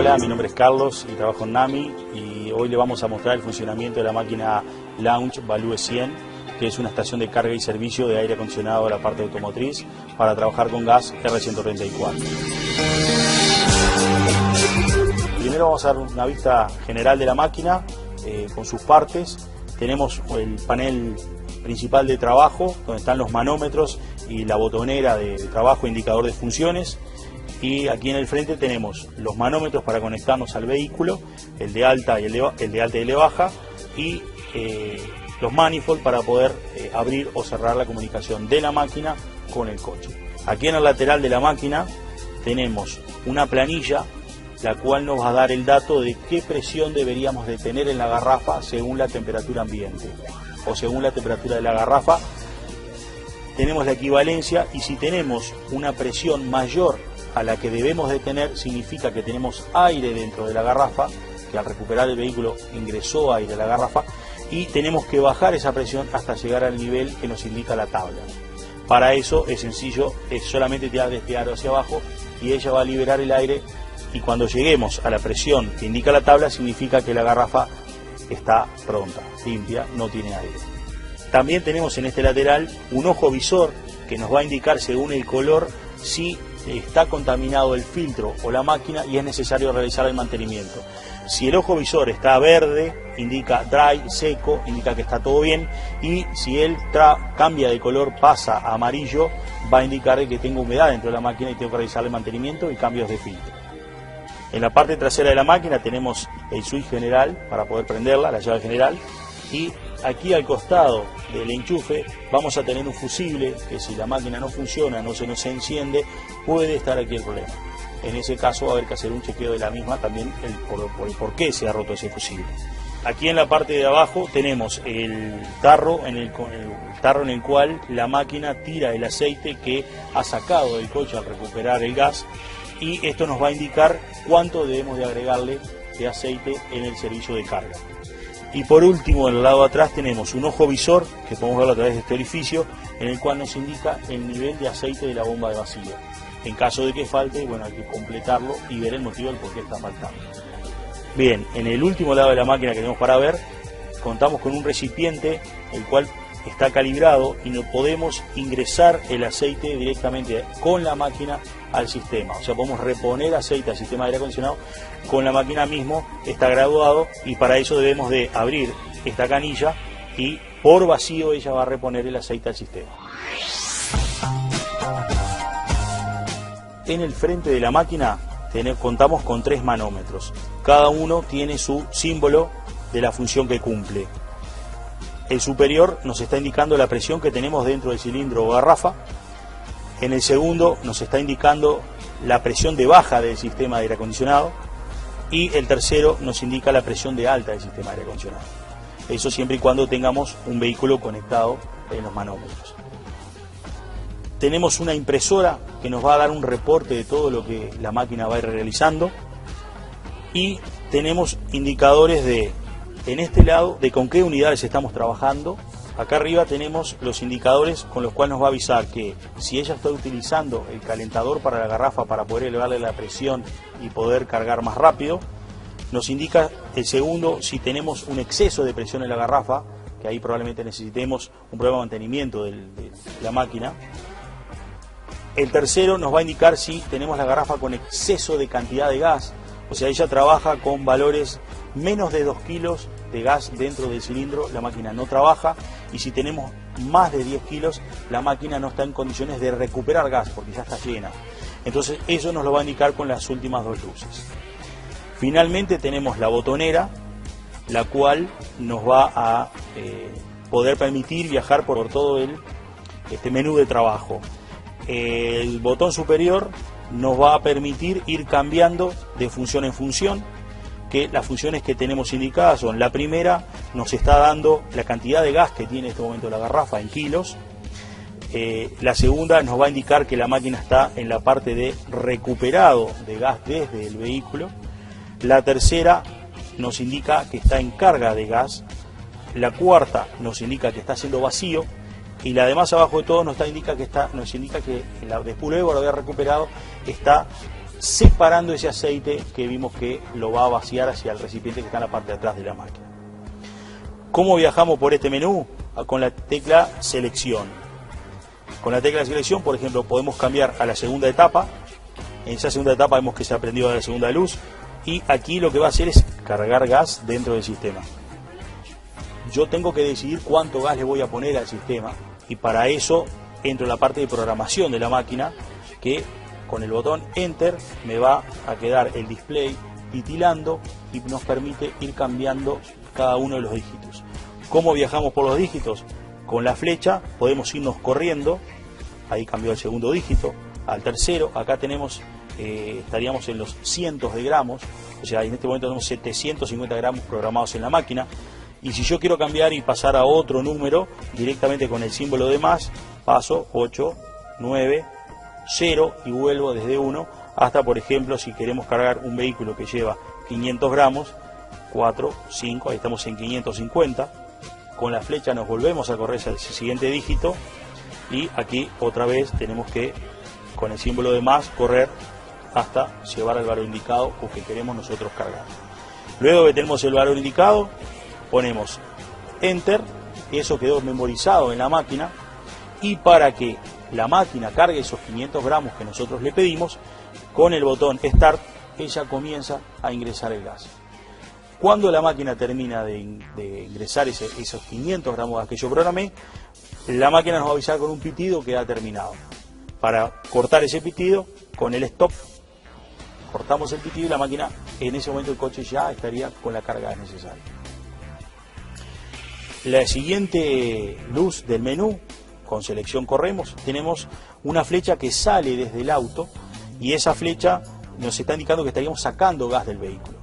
Hola, mi nombre es Carlos y trabajo en NAMI y hoy le vamos a mostrar el funcionamiento de la máquina Launch Balue 100, que es una estación de carga y servicio de aire acondicionado a la parte automotriz para trabajar con gas R134. Primero vamos a dar una vista general de la máquina con sus partes. Tenemos el panel principal de trabajo, donde están los manómetros y la botonera de trabajo, indicador de funciones. Y aquí en el frente tenemos los manómetros para conectarnos al vehículo, el de alta y el de alta y el de baja, y los manifold para poder abrir o cerrar la comunicación de la máquina con el coche. Aquí en el lateral de la máquina tenemos una planilla, la cual nos va a dar el dato de qué presión deberíamos de tener en la garrafa según la temperatura ambiente o según la temperatura de la garrafa. Tenemos la equivalencia, y si tenemos una presión mayor a la que debemos de tener, significa que tenemos aire dentro de la garrafa, que al recuperar el vehículo ingresó aire a la garrafa, y tenemos que bajar esa presión hasta llegar al nivel que nos indica la tabla. Para eso es sencillo, es solamente tirar este aro hacia abajo y ella va a liberar el aire, y cuando lleguemos a la presión que indica la tabla significa que la garrafa está pronta, limpia, no tiene aire. También tenemos en este lateral un ojo visor que nos va a indicar según el color si está contaminado el filtro o la máquina y es necesario realizar el mantenimiento. Si el ojo visor está verde, indica dry, seco, indica que está todo bien, y si él cambia de color, pasa a amarillo, va a indicar que tengo humedad dentro de la máquina y tengo que realizar el mantenimiento y cambios de filtro. En la parte trasera de la máquina tenemos el switch general para poder prenderla, la llave general, y aquí al costado del enchufe vamos a tener un fusible que si la máquina no funciona, no se nos enciende, puede estar aquí el problema. En ese caso va a haber que hacer un chequeo de la misma, también por qué se ha roto ese fusible. Aquí en la parte de abajo tenemos el tarro en el cual la máquina tira el aceite que ha sacado del coche al recuperar el gas, y esto nos va a indicar cuánto debemos de agregarle de aceite en el servicio de carga. Y por último, en el lado de atrás tenemos un ojo visor, que podemos verlo a través de este orificio, en el cual nos indica el nivel de aceite de la bomba de vacío. En caso de que falte, bueno, hay que completarlo y ver el motivo del por qué está faltando. Bien, en el último lado de la máquina que tenemos para ver, contamos con un recipiente, el cual está calibrado y no podemos ingresar el aceite directamente con la máquina al sistema. O sea, podemos reponer aceite al sistema de aire acondicionado con la máquina mismo, está graduado, y para eso debemos de abrir esta canilla y por vacío ella va a reponer el aceite al sistema. En el frente de la máquina contamos con 3 manómetros. Cada uno tiene su símbolo de la función que cumple. El superior nos está indicando la presión que tenemos dentro del cilindro o garrafa. En el segundo nos está indicando la presión de baja del sistema de aire acondicionado. Y el tercero nos indica la presión de alta del sistema de aire acondicionado. Eso siempre y cuando tengamos un vehículo conectado en los manómetros. Tenemos una impresora que nos va a dar un reporte de todo lo que la máquina va a ir realizando. Y tenemos indicadores en este lado de con qué unidades estamos trabajando. Acá arriba tenemos los indicadores con los cuales nos va a avisar que si ella está utilizando el calentador para la garrafa para poder elevarle la presión y poder cargar más rápido. Nos indica el segundo si tenemos un exceso de presión en la garrafa, que ahí probablemente necesitemos un programa de mantenimiento de la máquina. El tercero nos va a indicar si tenemos la garrafa con exceso de cantidad de gas, o sea, ella trabaja con valores menos de 2 kilos de gas dentro del cilindro, la máquina no trabaja, y si tenemos más de 10 kilos, la máquina no está en condiciones de recuperar gas porque ya está llena. Entonces eso nos lo va a indicar con las últimas 2 luces. Finalmente tenemos la botonera, la cual nos va a poder permitir viajar por todo este menú de trabajo. El botón superior nos va a permitir ir cambiando de función en función, que las funciones que tenemos indicadas son: la primera nos está dando la cantidad de gas que tiene en este momento la garrafa en kilos. La segunda nos va a indicar que la máquina está en la parte de recuperado de gas desde el vehículo. La tercera nos indica que está en carga de gas. La cuarta nos indica que está haciendo vacío. Y la de más abajo de todo nos indica que después luego de haber recuperado está separando ese aceite que vimos que lo va a vaciar hacia el recipiente que está en la parte de atrás de la máquina. ¿Cómo viajamos por este menú? Con la tecla selección. Con la tecla de selección, por ejemplo, podemos cambiar a la segunda etapa. En esa segunda etapa vemos que se ha prendido la segunda luz y aquí lo que va a hacer es cargar gas dentro del sistema. Yo tengo que decidir cuánto gas le voy a poner al sistema y para eso entro en la parte de programación de la máquina, que con el botón Enter me va a quedar el display titilando y nos permite ir cambiando cada uno de los dígitos. ¿Cómo viajamos por los dígitos? Con la flecha podemos irnos corriendo, ahí cambió el segundo dígito, al tercero, acá tenemos, estaríamos en los cientos de gramos, o sea, en este momento tenemos 750 gramos programados en la máquina, y si yo quiero cambiar y pasar a otro número, directamente con el símbolo de más, paso 8, 9, 0 y vuelvo desde 1 hasta, por ejemplo, si queremos cargar un vehículo que lleva 500 gramos, 4, 5, ahí estamos en 550, con la flecha nos volvemos a correr el siguiente dígito y aquí otra vez tenemos que, con el símbolo de más, correr hasta llevar al valor indicado o que queremos nosotros cargar. Luego que tenemos el valor indicado, ponemos Enter, eso quedó memorizado en la máquina, y para que la máquina cargue esos 500 gramos que nosotros le pedimos, con el botón Start, ella comienza a ingresar el gas. Cuando la máquina termina de ingresar esos 500 gramos de gas que yo programé, la máquina nos va a avisar con un pitido que ha terminado. Para cortar ese pitido, con el stop, cortamos el pitido y la máquina, en ese momento el coche ya estaría con la carga necesaria. La siguiente luz del menú, con selección corremos, tenemos una flecha que sale desde el auto y esa flecha nos está indicando que estaríamos sacando gas del vehículo.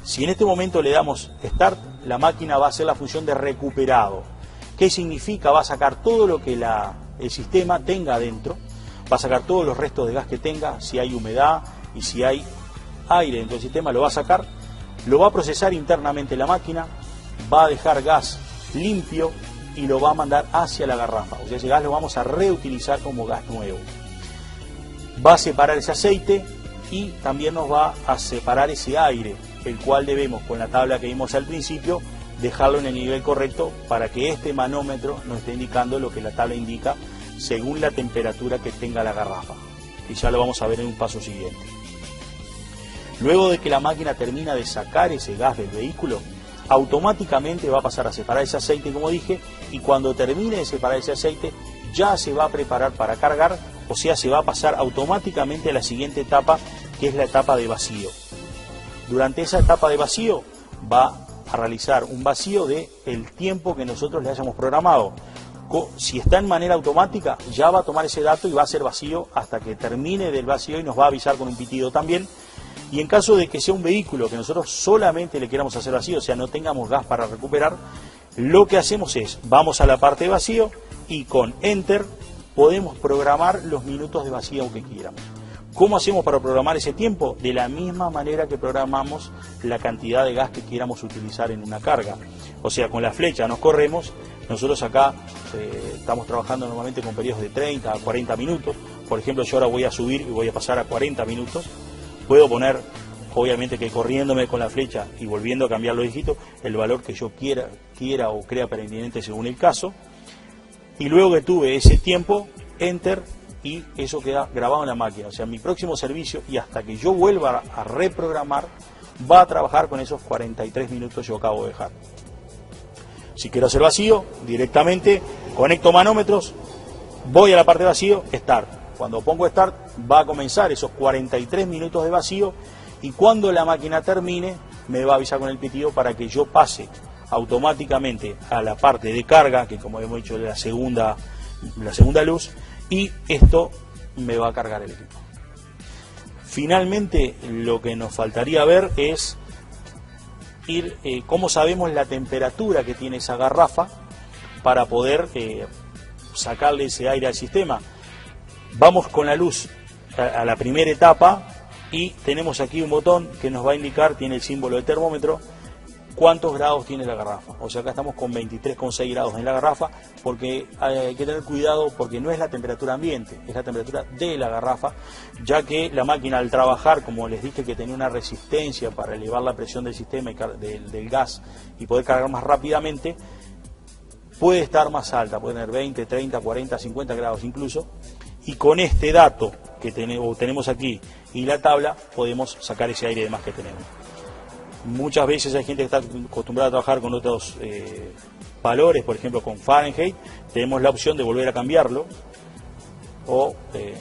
Si en este momento le damos Start, la máquina va a hacer la función de recuperado. ¿Qué significa? Va a sacar todo lo que el sistema tenga adentro, va a sacar todos los restos de gas que tenga, si hay humedad y si hay aire dentro del sistema, lo va a sacar, lo va a procesar internamente la máquina, va a dejar gas limpio y lo va a mandar hacia la garrafa. O sea, ese gas lo vamos a reutilizar como gas nuevo. Va a separar ese aceite y también nos va a separar ese aire, el cual debemos, con la tabla que vimos al principio, dejarlo en el nivel correcto para que este manómetro nos esté indicando lo que la tabla indica según la temperatura que tenga la garrafa. Y ya lo vamos a ver en un paso siguiente. Luego de que la máquina termina de sacar ese gas del vehículo, automáticamente va a pasar a separar ese aceite, como dije, y cuando termine de separar ese aceite ya se va a preparar para cargar, o sea, se va a pasar automáticamente a la siguiente etapa, que es la etapa de vacío. Durante esa etapa de vacío va a realizar un vacío del tiempo que nosotros le hayamos programado. Si está en manera automática, ya va a tomar ese dato y va a hacer vacío hasta que termine del vacío y nos va a avisar con un pitido también. Y en caso de que sea un vehículo que nosotros solamente le queramos hacer vacío, o sea, no tengamos gas para recuperar, lo que hacemos es, vamos a la parte de vacío y con Enter podemos programar los minutos de vacío que quieramos. ¿Cómo hacemos para programar ese tiempo? De la misma manera que programamos la cantidad de gas que quieramos utilizar en una carga. O sea, con la flecha nos corremos, nosotros acá estamos trabajando normalmente con periodos de 30 a 40 minutos. Por ejemplo, yo ahora voy a subir y voy a pasar a 40 minutos. Puedo poner, obviamente que corriéndome con la flecha y volviendo a cambiar los dígitos, el valor que yo quiera o crea pertinente según el caso. Y luego que tuve ese tiempo, Enter, y eso queda grabado en la máquina. O sea, mi próximo servicio, y hasta que yo vuelva a reprogramar, va a trabajar con esos 43 minutos que yo acabo de dejar. Si quiero hacer vacío, directamente conecto manómetros, voy a la parte de vacío, Start. Cuando pongo Start, va a comenzar esos 43 minutos de vacío, y cuando la máquina termine, me va a avisar con el pitido para que yo pase automáticamente a la parte de carga, que como hemos dicho, es la segunda luz, y esto me va a cargar el equipo. Finalmente, lo que nos faltaría ver es cómo sabemos la temperatura que tiene esa garrafa para poder sacarle ese aire al sistema. Vamos con la luz a la primera etapa y tenemos aquí un botón que nos va a indicar, tiene el símbolo de termómetro, cuántos grados tiene la garrafa. O sea, acá estamos con 23,6 grados en la garrafa, porque hay que tener cuidado porque no es la temperatura ambiente, es la temperatura de la garrafa, ya que la máquina al trabajar, como les dije que tenía una resistencia para elevar la presión del sistema y del gas y poder cargar más rápidamente, puede estar más alta, puede tener 20, 30, 40, 50 grados incluso, y con este dato que tenemos aquí y la tabla podemos sacar ese aire de más que tenemos. Muchas veces hay gente que está acostumbrada a trabajar con otros valores, por ejemplo con Fahrenheit, tenemos la opción de volver a cambiarlo, o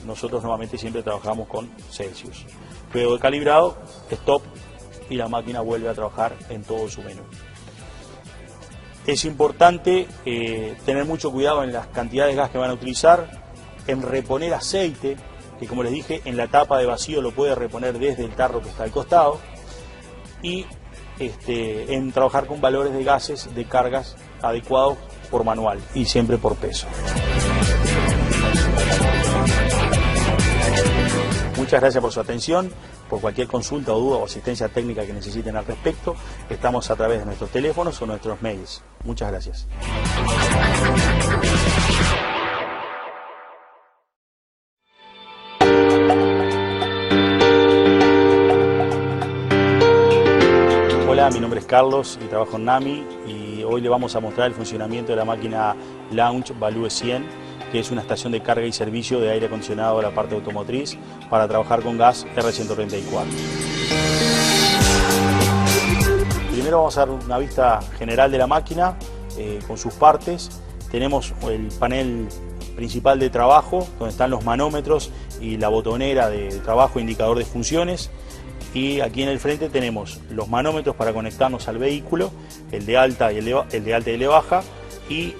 nosotros normalmente siempre trabajamos con Celsius. Luego de calibrado, stop, y la máquina vuelve a trabajar en todo su menú. Es importante tener mucho cuidado en las cantidades de gas que van a utilizar, en reponer aceite, que como les dije, en la tapa de vacío lo puede reponer desde el tarro que está al costado, y en trabajar con valores de gases de cargas adecuados por manual y siempre por peso. Muchas gracias por su atención. Por cualquier consulta o duda o asistencia técnica que necesiten al respecto, estamos a través de nuestros teléfonos o nuestros mails. Muchas gracias. Hola, mi nombre es Carlos y trabajo en NAMI, y hoy le vamos a mostrar el funcionamiento de la máquina Launch Balue 100, que es una estación de carga y servicio de aire acondicionado de la parte automotriz para trabajar con gas R134. Primero vamos a dar una vista general de la máquina con sus partes. Tenemos el panel principal de trabajo, donde están los manómetros y la botonera de trabajo, indicador de funciones. Y aquí en el frente tenemos los manómetros para conectarnos al vehículo, el de alta y el de alta y el de baja, y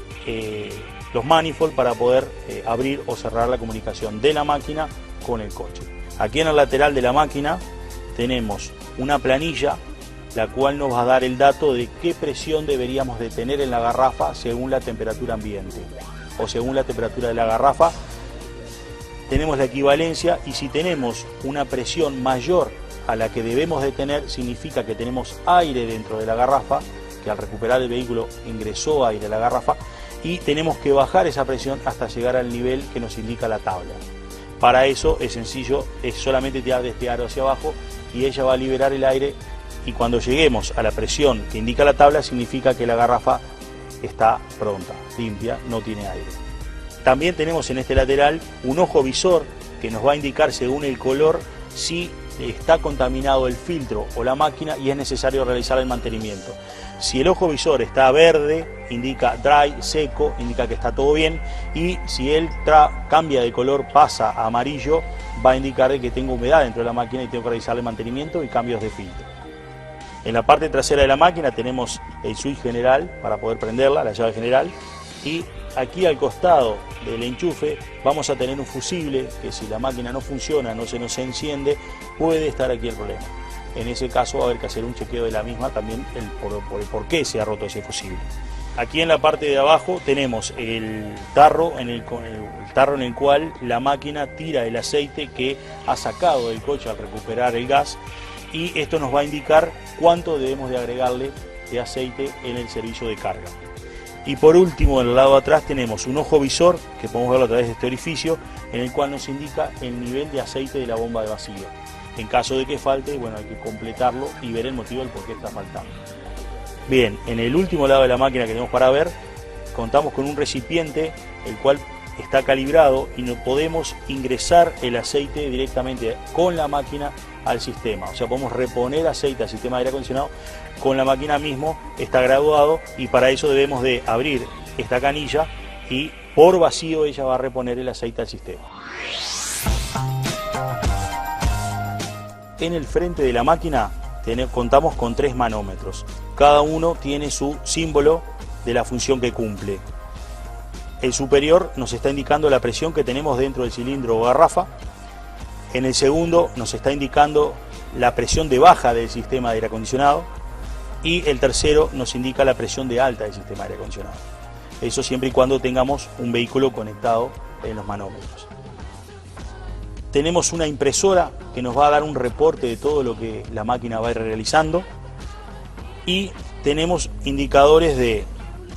los manifold para poder abrir o cerrar la comunicación de la máquina con el coche. Aquí en el lateral de la máquina tenemos una planilla, la cual nos va a dar el dato de qué presión deberíamos de tener en la garrafa según la temperatura ambiente o según la temperatura de la garrafa. Tenemos la equivalencia, y si tenemos una presión mayor a la que debemos de tener, significa que tenemos aire dentro de la garrafa, que al recuperar el vehículo ingresó aire a la garrafa, y tenemos que bajar esa presión hasta llegar al nivel que nos indica la tabla. Para eso es sencillo, es solamente tirar de este aro hacia abajo y ella va a liberar el aire, y cuando lleguemos a la presión que indica la tabla significa que la garrafa está pronta, limpia, no tiene aire. También tenemos en este lateral un ojo visor que nos va a indicar según el color si está contaminado el filtro o la máquina y es necesario realizar el mantenimiento. Si el ojo visor está verde, indica dry, seco, indica que está todo bien, y si él cambia de color, pasa a amarillo, va a indicar que tengo humedad dentro de la máquina y tengo que realizar el mantenimiento y cambios de filtro. En la parte trasera de la máquina tenemos el switch general para poder prenderla, la llave general, y aquí al costado del enchufe vamos a tener un fusible que si la máquina no funciona, no se nos enciende, puede estar aquí el problema. En ese caso va a haber que hacer un chequeo de la misma, también por qué se ha roto ese fusible. Aquí en la parte de abajo tenemos el tarro en el cual la máquina tira el aceite que ha sacado del coche al recuperar el gas, y esto nos va a indicar cuánto debemos de agregarle de aceite en el servicio de carga. Y por último, en el lado de atrás tenemos un ojo visor, que podemos verlo a través de este orificio, en el cual nos indica el nivel de aceite de la bomba de vacío. En caso de que falte, bueno, hay que completarlo y ver el motivo del por qué está faltando. Bien, en el último lado de la máquina que tenemos para ver, contamos con un recipiente, el cual está calibrado y no podemos ingresar el aceite directamente con la máquina al sistema. O sea, podemos reponer aceite al sistema de aire acondicionado con la máquina mismo, está graduado, y para eso debemos de abrir esta canilla y por vacío ella va a reponer el aceite al sistema. En el frente de la máquina contamos con 3 manómetros. Cada uno tiene su símbolo de la función que cumple. El superior nos está indicando la presión que tenemos dentro del cilindro o garrafa. En el segundo nos está indicando la presión de baja del sistema de aire acondicionado. Y el tercero nos indica la presión de alta del sistema de aire acondicionado. Eso siempre y cuando tengamos un vehículo conectado en los manómetros. Tenemos una impresora que nos va a dar un reporte de todo lo que la máquina va a ir realizando, y tenemos indicadores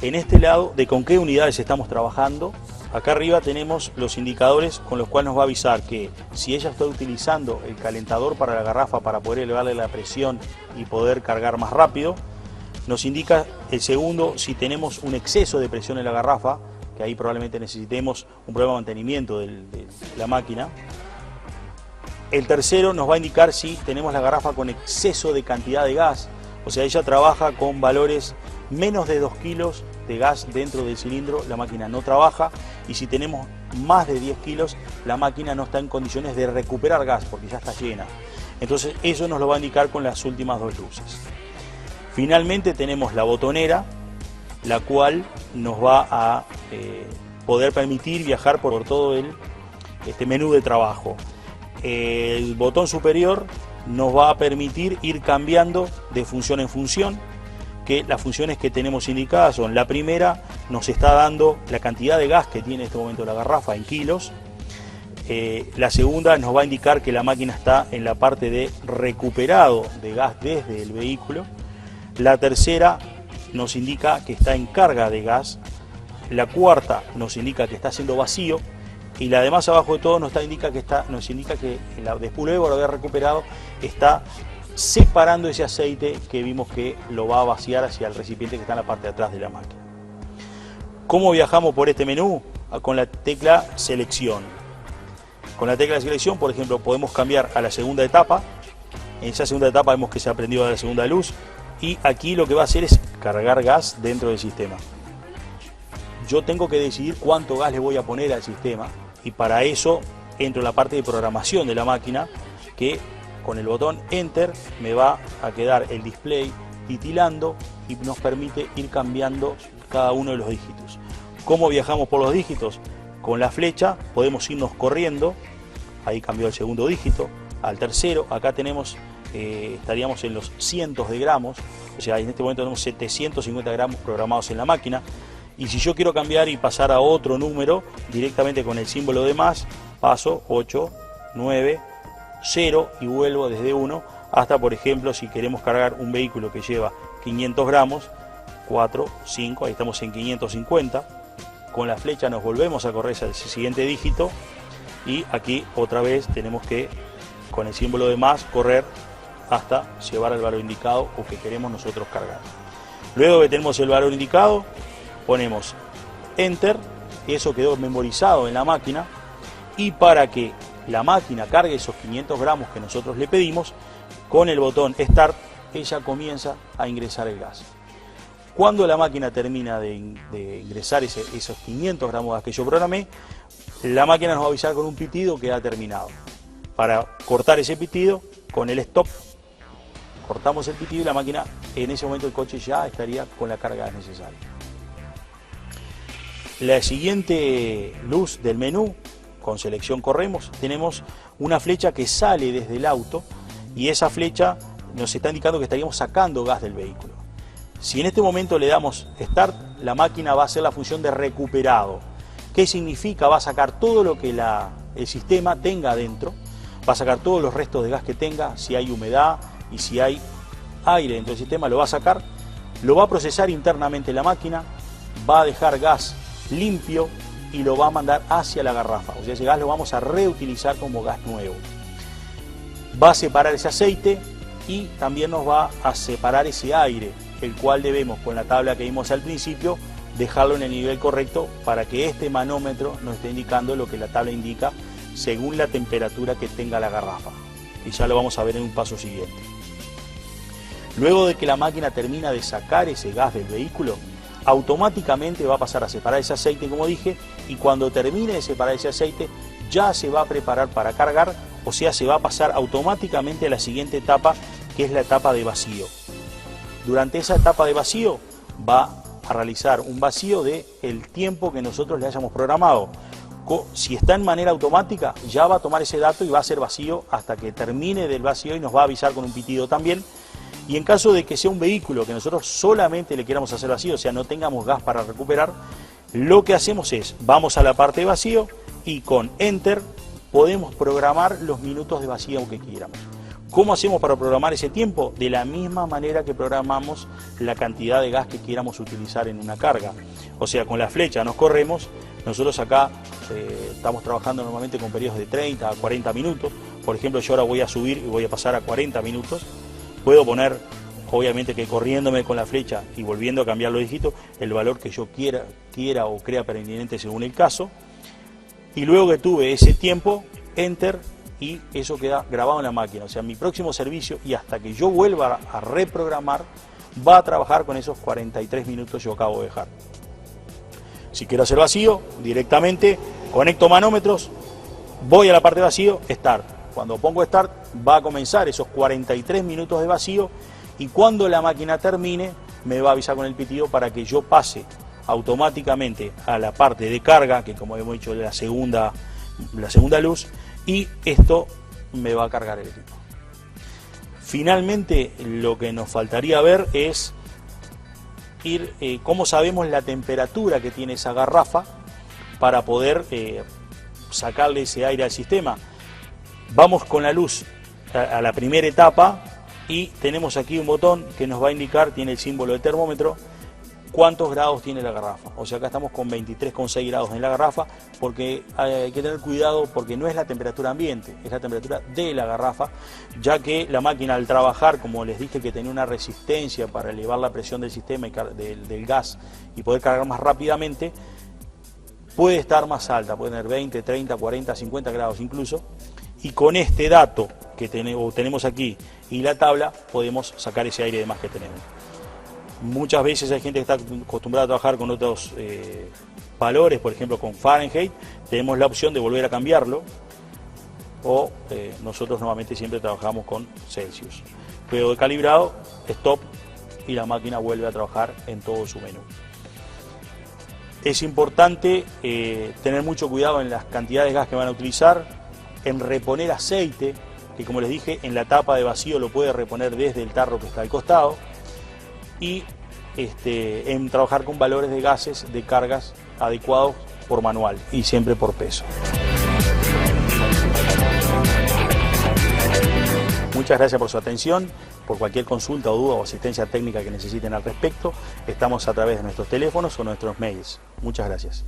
en este lado, de con qué unidades estamos trabajando. Acá arriba tenemos los indicadores con los cuales nos va a avisar que si ella está utilizando el calentador para la garrafa para poder elevarle la presión y poder cargar más rápido. Nos indica el segundo si tenemos un exceso de presión en la garrafa, que ahí probablemente necesitemos un problema de mantenimiento de la máquina. El tercero nos va a indicar si tenemos la garrafa con exceso de cantidad de gas, o sea, ella trabaja con valores menos de 2 kilos de gas dentro del cilindro, la máquina no trabaja, y si tenemos más de 10 kilos, la máquina no está en condiciones de recuperar gas porque ya está llena. Entonces eso nos lo va a indicar con las últimas dos luces. Finalmente tenemos la botonera, la cual nos va a poder permitir viajar por todo este menú de trabajo. El botón superior nos va a permitir ir cambiando de función en función, que las funciones que tenemos indicadas son: la primera nos está dando la cantidad de gas que tiene en este momento la garrafa en kilos. La segunda nos va a indicar que la máquina está en la parte de recuperado de gas desde el vehículo. La tercera nos indica que está en carga de gas. La cuarta nos indica que está haciendo vacío. Y la de más abajo de todo nos indica que después luego de haber recuperado está separando ese aceite que vimos que lo va a vaciar hacia el recipiente que está en la parte de atrás de la máquina. ¿Cómo viajamos por este menú? Con la tecla selección. Con la tecla de selección, por ejemplo, podemos cambiar a la segunda etapa. En esa segunda etapa vemos que se ha prendido la segunda luz. Y aquí lo que va a hacer es cargar gas dentro del sistema. Yo tengo que decidir cuánto gas le voy a poner al sistema, y para eso entro en la parte de programación de la máquina, que con el botón Enter me va a quedar el display titilando y nos permite ir cambiando cada uno de los dígitos. ¿Cómo viajamos por los dígitos? Con la flecha podemos irnos corriendo, ahí cambió el segundo dígito, al tercero, acá tenemos, estaríamos en los cientos de gramos, o sea, en este momento tenemos 750 gramos programados en la máquina. Y si yo quiero cambiar y pasar a otro número, directamente con el símbolo de más, paso 8, 9, 0 y vuelvo desde 1 hasta, por ejemplo, si queremos cargar un vehículo que lleva 500 gramos, 4, 5, ahí estamos en 550. Con la flecha nos volvemos a correr ese siguiente dígito y aquí otra vez tenemos que, con el símbolo de más, correr hasta llevar al valor indicado o que queremos nosotros cargar. Luego que tenemos el valor indicado, ponemos Enter, eso quedó memorizado en la máquina, y para que la máquina cargue esos 500 gramos que nosotros le pedimos, con el botón Start, ella comienza a ingresar el gas. Cuando la máquina termina de ingresar esos 500 gramos de gas que yo programé, la máquina nos va a avisar con un pitido que ha terminado. Para cortar ese pitido, con el Stop, cortamos el pitido y la máquina, en ese momento el coche ya estaría con la carga necesaria. La siguiente luz del menú, con selección corremos, tenemos una flecha que sale desde el auto y esa flecha nos está indicando que estaríamos sacando gas del vehículo. Si en este momento le damos Start, la máquina va a hacer la función de recuperado. ¿Qué significa? Va a sacar todo lo que el sistema tenga adentro, va a sacar todos los restos de gas que tenga, si hay humedad y si hay aire dentro del sistema, lo va a sacar, lo va a procesar internamente la máquina, va a dejar gas limpio y lo va a mandar hacia la garrafa. O sea, ese gas lo vamos a reutilizar como gas nuevo. Va a separar ese aceite y también nos va a separar ese aire, el cual debemos, con la tabla que vimos al principio, dejarlo en el nivel correcto para que este manómetro nos esté indicando lo que la tabla indica según la temperatura que tenga la garrafa. Y ya lo vamos a ver en un paso siguiente. Luego de que la máquina termina de sacar ese gas del vehículo, automáticamente va a pasar a separar ese aceite, como dije, y cuando termine de separar ese aceite ya se va a preparar para cargar, o sea, se va a pasar automáticamente a la siguiente etapa, que es la etapa de vacío. Durante esa etapa de vacío va a realizar un vacío del tiempo que nosotros le hayamos programado. Si está en manera automática, ya va a tomar ese dato y va a hacer vacío hasta que termine del vacío y nos va a avisar con un pitido también. Y en caso de que sea un vehículo que nosotros solamente le queramos hacer vacío, o sea, no tengamos gas para recuperar, lo que hacemos es, vamos a la parte de vacío y con Enter podemos programar los minutos de vacío que quieramos. ¿Cómo hacemos para programar ese tiempo? De la misma manera que programamos la cantidad de gas que quieramos utilizar en una carga. O sea, con la flecha nos corremos. Nosotros acá estamos trabajando normalmente con periodos de 30 a 40 minutos. Por ejemplo, yo ahora voy a subir y voy a pasar a 40 minutos. Puedo poner, obviamente que corriéndome con la flecha y volviendo a cambiar los dígitos, el valor que yo quiera o crea pertinente según el caso. Y luego que tuve ese tiempo, Enter, y eso queda grabado en la máquina. O sea, mi próximo servicio, y hasta que yo vuelva a reprogramar, va a trabajar con esos 43 minutos que yo acabo de dejar. Si quiero hacer vacío, directamente conecto manómetros, voy a la parte de vacío, Start. Cuando pongo Start, va a comenzar esos 43 minutos de vacío, y cuando la máquina termine, me va a avisar con el pitido para que yo pase automáticamente a la parte de carga, que como hemos dicho, es la segunda luz, y esto me va a cargar el equipo. Finalmente, lo que nos faltaría ver es cómo sabemos la temperatura que tiene esa garrafa para poder sacarle ese aire al sistema. Vamos con la luz a la primera etapa y tenemos aquí un botón que nos va a indicar, tiene el símbolo de termómetro, cuántos grados tiene la garrafa. O sea, acá estamos con 23,6 grados en la garrafa, porque hay que tener cuidado porque no es la temperatura ambiente, es la temperatura de la garrafa, ya que la máquina al trabajar, como les dije que tenía una resistencia para elevar la presión del sistema y del gas y poder cargar más rápidamente, puede estar más alta, puede tener 20, 30, 40, 50 grados incluso, y con este dato que tenemos aquí y la tabla podemos sacar ese aire de más que tenemos. Muchas veces hay gente que está acostumbrada a trabajar con otros valores, por ejemplo con Fahrenheit, tenemos la opción de volver a cambiarlo, o nosotros normalmente siempre trabajamos con Celsius. Luego de calibrado, stop, y la máquina vuelve a trabajar en todo su menú. Es importante tener mucho cuidado en las cantidades de gas que van a utilizar, en reponer aceite, que como les dije, en la tapa de vacío lo puede reponer desde el tarro que está al costado, y en trabajar con valores de gases, de cargas adecuados por manual y siempre por peso. Muchas gracias por su atención. Por cualquier consulta o duda o asistencia técnica que necesiten al respecto, estamos a través de nuestros teléfonos o nuestros mails. Muchas gracias.